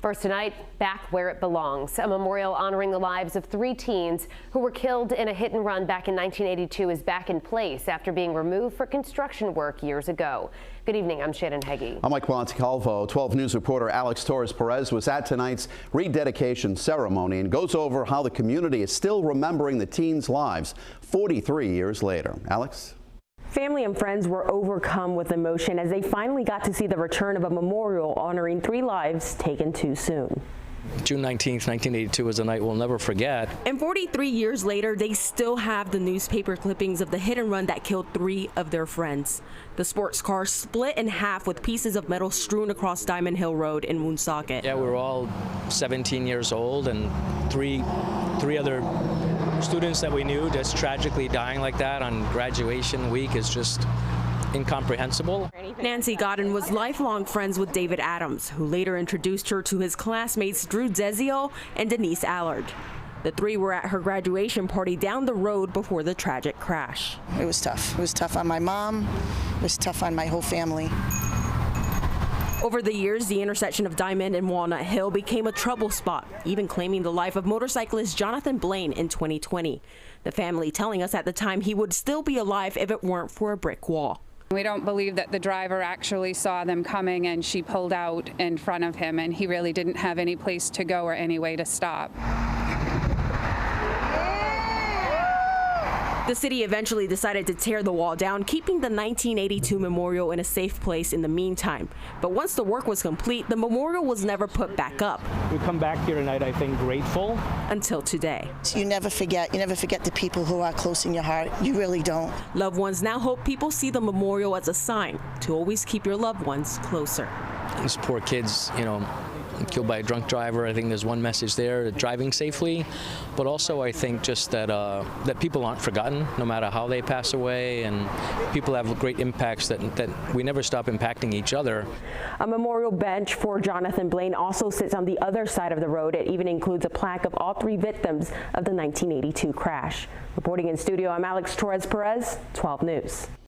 First tonight, back where it belongs. A memorial honoring the lives of 3 teens who were killed in a hit and run back in 1982 is back in place after being removed for construction work years ago. Good evening, I'm Shannon Heggie. I'm Mike Montecalvo. 12 News reporter Alex Torres-Perez was at tonight's rededication ceremony and goes over how the community is still remembering the teens' lives 43 years later. Alex? Family and friends were overcome with emotion as they finally got to see the return of a memorial honoring 3 lives taken too soon. June 19th, 1982 is a night we'll never forget. And 43 years later, they still have the newspaper clippings of the hit and run that killed 3 of their friends. The sports car split in half with pieces of metal strewn across Diamond Hill Road in Woonsocket. Yeah, we were all 17 years old, and three other students that we knew just tragically dying like that on graduation week is just incomprehensible. Nancy Godden was lifelong friends with David Adams, who later introduced her to his classmates Deziel and Denise Allard. The 3 were at her graduation party down the road before the tragic crash. It was tough. It was tough on my mom. It was tough on my whole family. Over the years, the intersection of Diamond and Walnut Hill became a trouble spot, even claiming the life of motorcyclist Jonathan Blaine in 2020. The family telling us at the time he would still be alive if it weren't for a brick wall. We don't believe that the driver actually saw them coming and she pulled out in front of him, and he really didn't have any place to go or any way to stop. The city eventually decided to tear the wall down, keeping the 1982 memorial in a safe place in the meantime. But once the work was complete, the memorial was never put back up. We come back here tonight, I think, grateful. Until today. You never forget the people who are close in your heart. You really don't. Loved ones now hope people see the memorial as a sign to always keep your loved ones closer. These poor kids, killed by a drunk driver. I think there's one message there, driving safely, but also I think just that that people aren't forgotten no matter how they pass away, and people have great impacts that we never stop impacting each other. A memorial bench for Jonathan Blaine also sits on the other side of the road. It even includes a plaque of all 3 victims of the 1982 crash. Reporting in studio, I'm Alex Torres-Perez, 12 News.